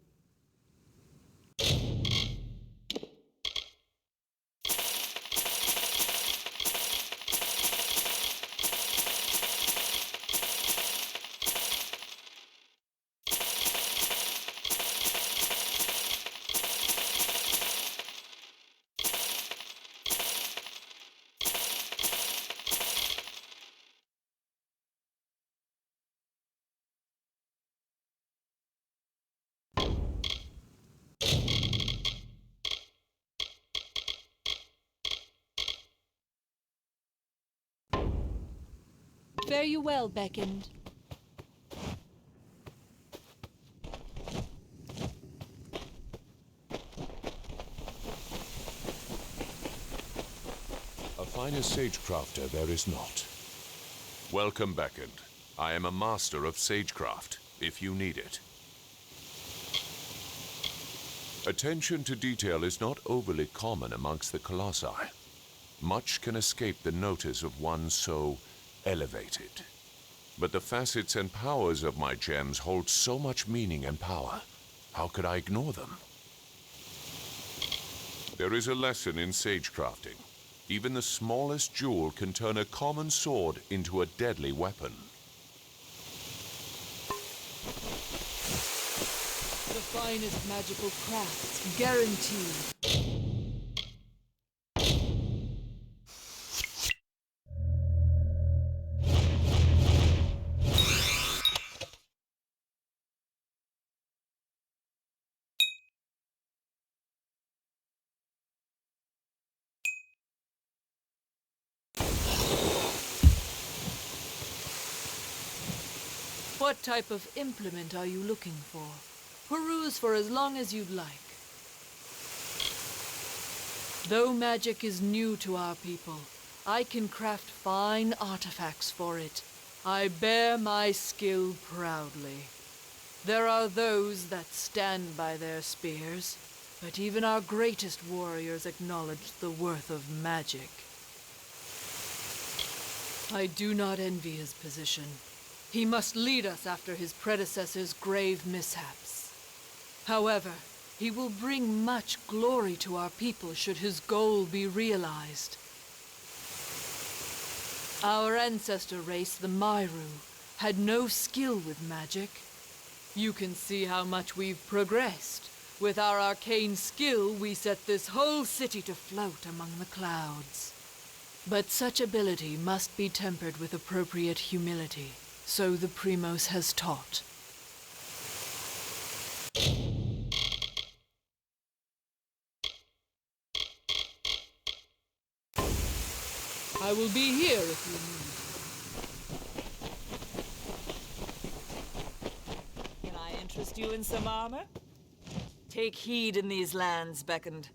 Fare you well, Beckoned. A finer sagecrafter there is not. Welcome, Beckoned. I am a master of sagecraft, if you need it. Attention to detail is not overly common amongst the colossi. Much can escape the notice of one so elevated. But the facets and powers of my gems hold so much meaning and power. How could I ignore them? There is a lesson in sagecrafting. Even the smallest jewel can turn a common sword into a deadly weapon. The finest magical crafts, guaranteed. What type of implement are you looking for? Peruse for as long as you'd like. Though magic is new to our people, I can craft fine artifacts for it. I bear my skill proudly. There are those that stand by their spears, but even our greatest warriors acknowledge the worth of magic. I do not envy his position. He must lead us after his predecessor's grave mishaps. However, he will bring much glory to our people should his goal be realized. Our ancestor race, the Myru, had no skill with magic. You can see how much we've progressed. With our arcane skill, we set this whole city to float among the clouds. But such ability must be tempered with appropriate humility. So the Primos has taught. I will be here if you need. Can I interest you in some armor? Take heed in these lands, Beckoned.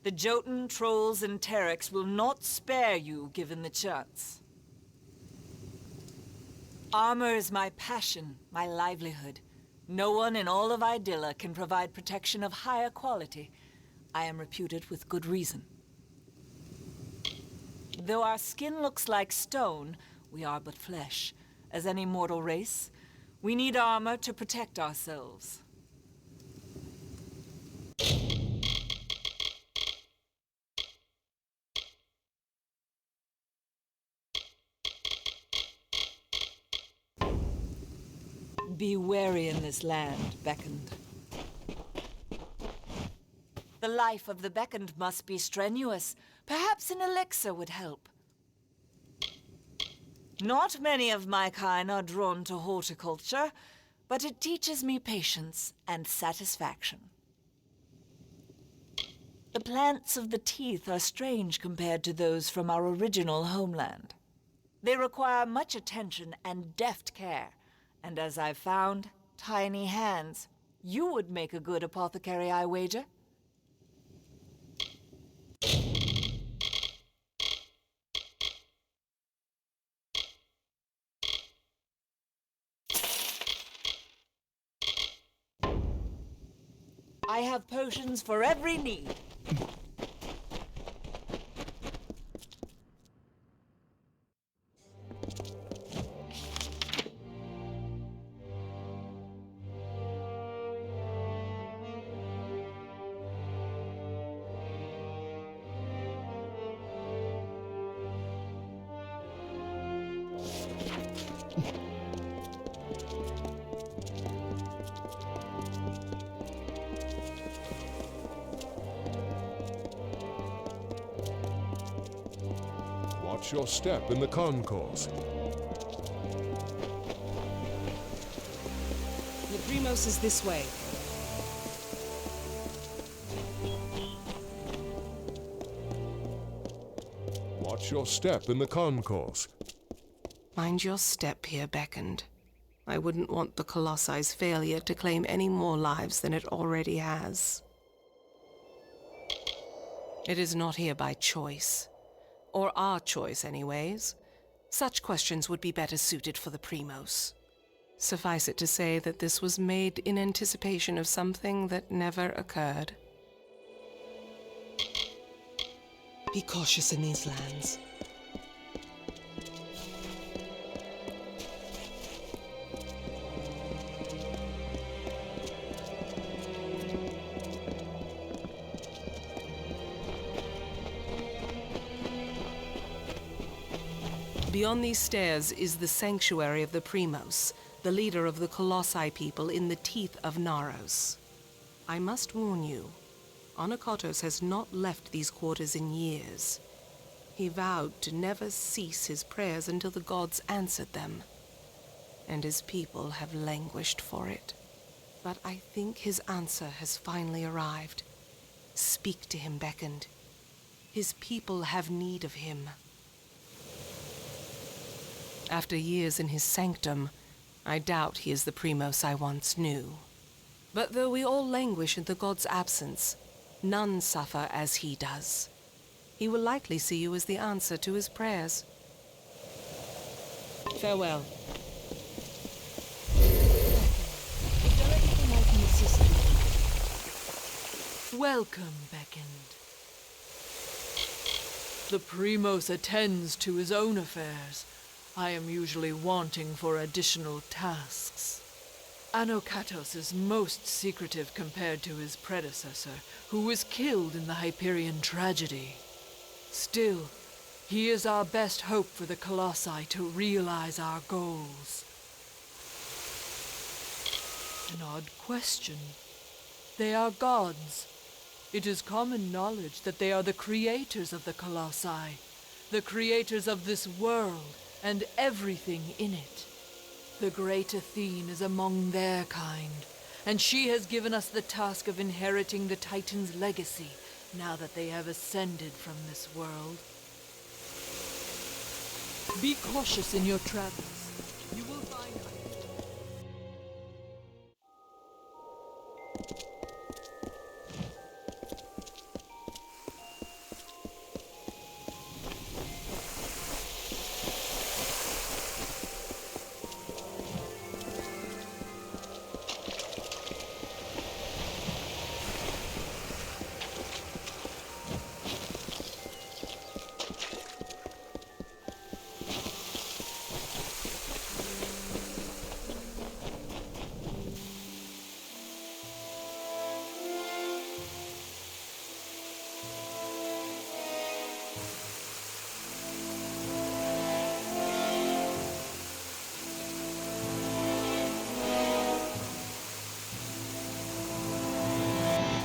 The Jotun, trolls, and Terex will not spare you given the chance. Armor is my passion, my livelihood. No one in all of Idylla can provide protection of higher quality. I am reputed with good reason. Though our skin looks like stone, we are but flesh. As any mortal race, we need armor to protect ourselves. Be wary in this land, Beckoned. The life of the Beckoned must be strenuous. Perhaps an elixir would help. Not many of my kind are drawn to horticulture, but it teaches me patience and satisfaction. The plants of the teeth are strange compared to those from our original homeland. They require much attention and deft care, and as I've found, tiny hands. You would make a good apothecary, I wager. I have potions for every need. Watch your step in the concourse. The Primos is this way. Watch your step in the concourse. Mind your step here, Beckoned. I wouldn't want the Colossi's failure to claim any more lives than it already has. It is not here by choice. Or our choice, anyways. Such questions would be better suited for the Primos. Suffice it to say that this was made in anticipation of something that never occurred. Be cautious in these lands. Beyond these stairs is the sanctuary of the Primos, the leader of the Colossi people in the teeth of Naros. I must warn you, Onikotos has not left these quarters in years. He vowed to never cease his prayers until the gods answered them, and his people have languished for it. But I think his answer has finally arrived. Speak to him, Beckoned. His people have need of him. After years in his sanctum, I doubt he is the Primos I once knew. But though we all languish in the god's absence, none suffer as he does. He will likely see you as the answer to his prayers. Farewell. Is there anything I can assist you with? Welcome, Beckoned. The Primos attends to his own affairs. I am usually wanting for additional tasks. Anokatos is most secretive compared to his predecessor, who was killed in the Hyperion tragedy. Still, he is our best hope for the Colossi to realize our goals. An odd question. They are gods. It is common knowledge that they are the creators of the Colossi, the creators of this world, and everything in it. The great Athene is among their kind, and she has given us the task of inheriting the Titan's legacy now that they have ascended from this world. Be cautious in your travels. You will find...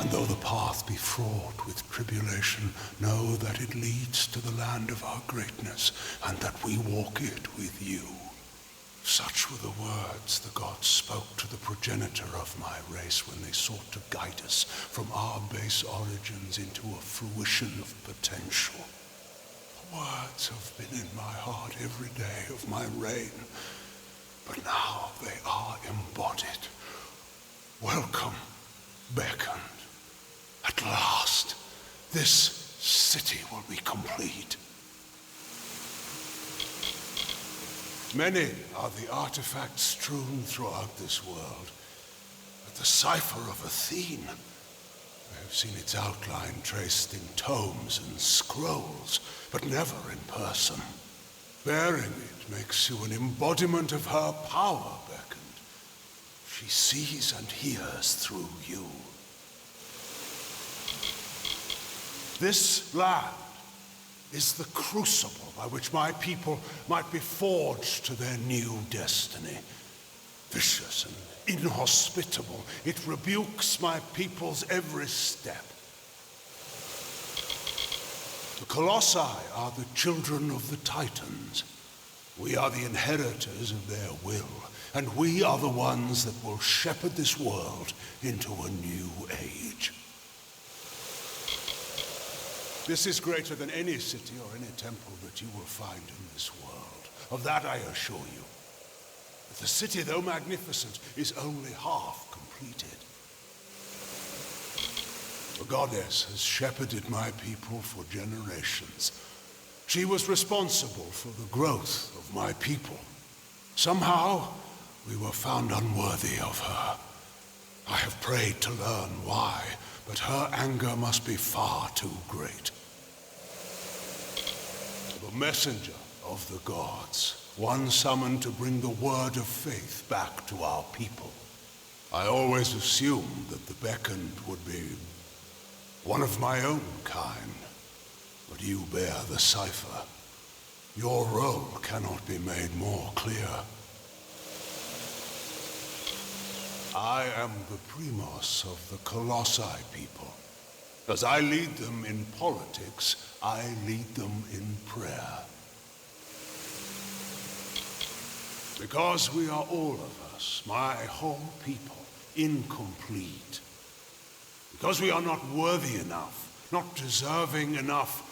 And though the path be fraught with tribulation, know that it leads to the land of our greatness, and that we walk it with you. Such were the words the gods spoke to the progenitor of my race when they sought to guide us from our base origins into a fruition of potential. The words have been in my heart every day of my reign, but now they are embodied. Welcome, beckoned. At last, this city will be complete. Many are the artifacts strewn throughout this world, but the cipher of Athene, I have seen its outline traced in tomes and scrolls, but never in person. Bearing it makes you an embodiment of her power, beckoned. She sees and hears through you. This land is the crucible by which my people might be forged to their new destiny. Vicious and inhospitable, it rebukes my people's every step. The Colossi are the children of the Titans. We are the inheritors of their will, and we are the ones that will shepherd this world into a new age. This is greater than any city or any temple that you will find in this world. Of that I assure you. But the city, though magnificent, is only half completed. The goddess has shepherded my people for generations. She was responsible for the growth of my people. Somehow, we were found unworthy of her. I have prayed to learn why, but her anger must be far too great. The messenger of the gods, one summoned to bring the word of faith back to our people. I always assumed that the beckoned would be one of my own kind, but you bear the cipher. Your role cannot be made more clear. I am the primos of the Colossi people. As I lead them in politics, I lead them in prayer. Because we are all of us, my whole people, incomplete. Because we are not worthy enough, not deserving enough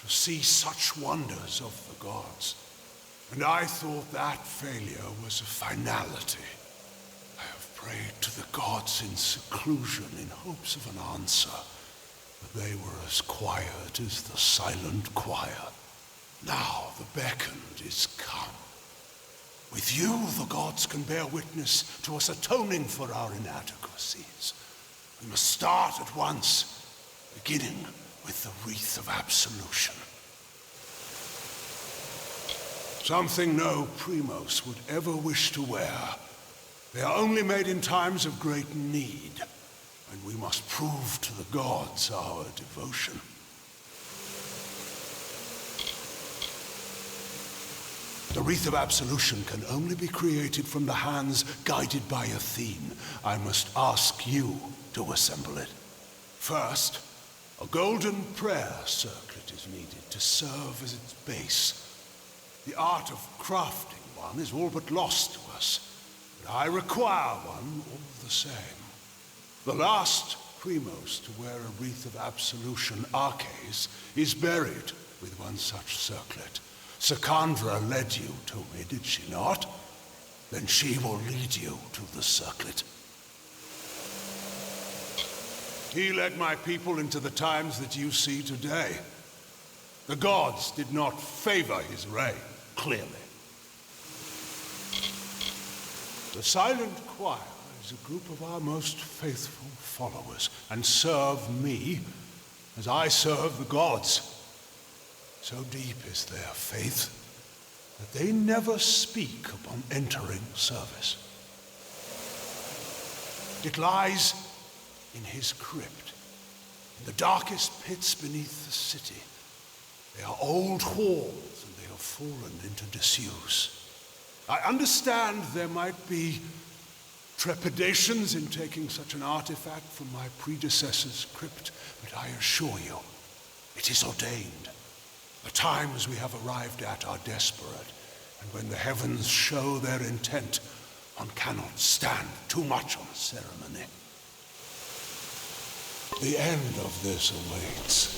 to see such wonders of the gods. And I thought that failure was a finality. I have prayed to the gods in seclusion in hopes of an answer. But they were as quiet as the silent choir. Now the beckoned is come. With you, the gods can bear witness to us atoning for our inadequacies. We must start at once, beginning with the wreath of absolution. Something no primos would ever wish to wear. They are only made in times of great need. And we must prove to the gods our devotion. The wreath of absolution can only be created from the hands guided by Athene. I must ask you to assemble it. First, a golden prayer circlet is needed to serve as its base. The art of crafting one is all but lost to us, but I require one all the same. The last primos to wear a wreath of absolution, Arches, is buried with one such circlet. Secandra led you to me, did she not? Then she will lead you to the circlet. He led my people into the times that you see today. The gods did not favor his reign, clearly. The Silent Choir is a group of our most faithful followers, and serve me as I serve the gods. So deep is their faith that they never speak upon entering service. It lies in his crypt, in the darkest pits beneath the city. They are old halls, and they have fallen into disuse. I understand there might be trepidations in taking such an artifact from my predecessor's crypt, but I assure you, it is ordained. The times we have arrived at are desperate, and when the heavens show their intent, one cannot stand too much on ceremony. The end of this awaits.